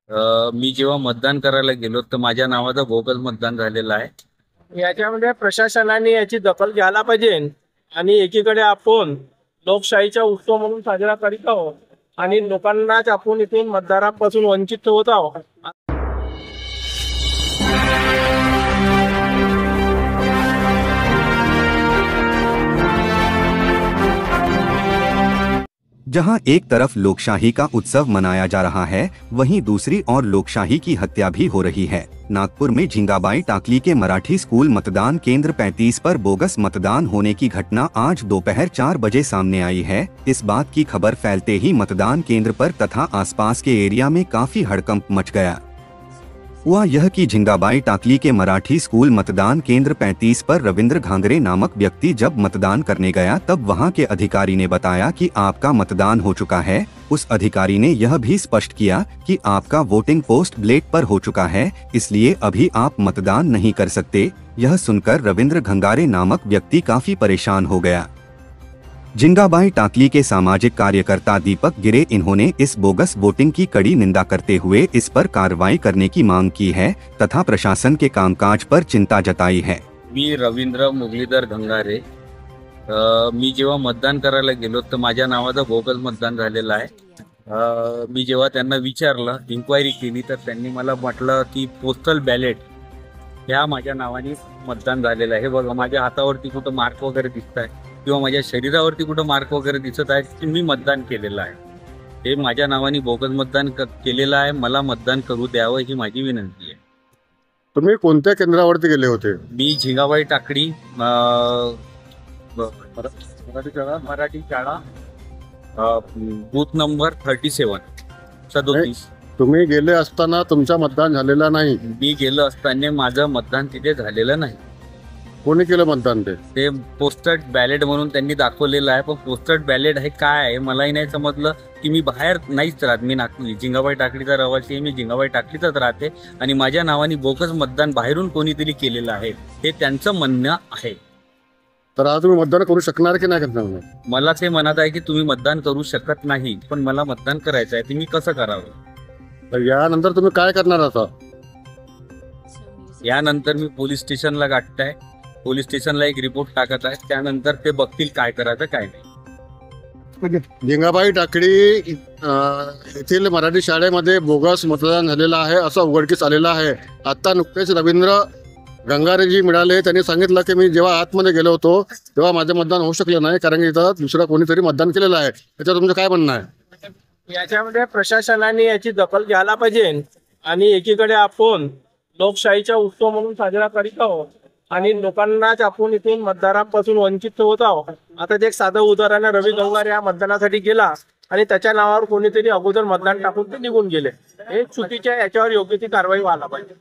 मी जेव्हा मतदान करायला गेलो तर माझ्या नावाचं बोगस मतदान झालेलं आहे। याच्यामध्ये प्रशासनाने याची दखल घ्यायला पाहिजे आणि एकीकडे आपण लोकशाहीचा उत्सव म्हणून साजरा करीत आहोत आणि लोकांनाच आपण इथून मतदारापासून वंचित ठेवत आहोत। जहां एक तरफ लोकशाही का उत्सव मनाया जा रहा है, वहीं दूसरी ओर लोकशाही की हत्या भी हो रही है। नागपुर में झिंगाबाई टाकली के मराठी स्कूल मतदान केंद्र 35 पर बोगस मतदान होने की घटना आज दोपहर 4 बजे सामने आई है। इस बात की खबर फैलते ही मतदान केंद्र पर तथा आसपास के एरिया में काफी हड़कंप मच गया। हुआ यह कि झिंगाबाई टाकली के मराठी स्कूल मतदान केंद्र 35 पर रविंद्र घांगरे नामक व्यक्ति जब मतदान करने गया तब वहां के अधिकारी ने बताया कि आपका मतदान हो चुका है। उस अधिकारी ने यह भी स्पष्ट किया कि आपका वोटिंग पोस्ट ब्लेड पर हो चुका है, इसलिए अभी आप मतदान नहीं कर सकते। यह सुनकर रविंद्र घंगारे नामक व्यक्ति काफी परेशान हो गया। झिंगाबाई टाकली के सामाजिक कार्यकर्ता दीपक गिरे इन्होंने इस बोगस वोटिंग की कड़ी निंदा करते हुए इस पर कार्रवाई करने की मांग की है तथा प्रशासन के कामकाज पर चिंता जताई है। मी रवींद्र मुरलीधर घंगारे। मी जेव्हा मतदान करायला गेलो तर माझ्या नावाचं बोगस मतदान झालेलं आहे। मी जेव्हा त्यांना विचारलं, इन्क्वायरी केली, तर त्यांनी मला म्हटलं की पोस्टल बॅलेट ह्या माझ्या नावाने मतदान झालेलं आहे। बघा, माझ्या हातावरती कुठं मार्क वगैरे दिसत आहे किंवा माझ्या शरीरावरती कुठं मार्क वगैरे दिसत आहे की मी मतदान केलेलं आहे। हे माझ्या नावाने बोगस मतदान केलेलं आहे। मला मतदान करू द्यावं ही माझी विनंती आहे। तुम्ही कोणत्या केंद्रावरती गेले होते? मी झिंगाबाई टाकडी मराठी शाळा बूथ नंबर 37 तुम्ही गेले असताना तुमचा मतदान झालेला नाही? मी गेलो असताना माझं मतदान तिथे झालेलं नाही। कोणी केलं मतदान? ते पोस्टल बॅलेट म्हणून त्यांनी दाखवलेलं आहे, पण पोस्टल बॅलेट हे काय आहे मलाही नाही समजलं। की मी बाहेर नाहीच राहत, मी झिंगाबाई टाकलीचा रहिवासी आहे, मी झिंगाबाई टाकलीतच राहते आणि माझ्या नावाने बोगस मतदान बाहेरून कोणीतरी केलेलं आहे हे त्यांचं म्हणणं आहे। तर आज तुम्ही मतदान करू शकणार की नाही करणार? मला ते म्हणत आहे की तुम्ही मतदान करू शकत नाही, पण मला मतदान करायचं आहे, ते मी कसं करावं? तर यानंतर तुम्ही काय करणार आता? यानंतर मी पोलीस स्टेशनला गाठताय, पोलीस स्टेशनला एक रिपोर्ट टाकत आहे, त्यानंतर ते बघतील काय करायचं काय नाही। झिंगाबाई टाकडी येथील मराठी शाळेमध्ये बोगस मतदान झालेलं आहे असं उघडकीस आलेलं आहे। आता नुकतेच रवींद्र गंगारेजी मिळाले, त्यांनी सांगितलं की मी जेव्हा आतमध्ये गेलो होतो तेव्हा माझं मतदान होऊ शकलं नाही कारण की इथं दुसरा कोणीतरी मतदान केलेलं आहे। त्याच्यावर तुमचं काय म्हणणं आहे? याच्यामध्ये प्रशासनाने याची दखल घ्यायला पाहिजे आणि एकीकडे आपण लोकशाहीचा उत्सव म्हणून साजरा करीत आहोत आणि लोकांनाच आपण इथून मतदारापासून वंचित ठेवत आहोत। आता एक साधं उदाहरण, रवी गंगारे या मतदानासाठी गेला आणि त्याच्या नावावर कोणीतरी अगोदर मतदान टाकून ते निघून गेले। हे चुकीच्या, याच्यावर योग्य ती कारवाई व्हायला पाहिजे।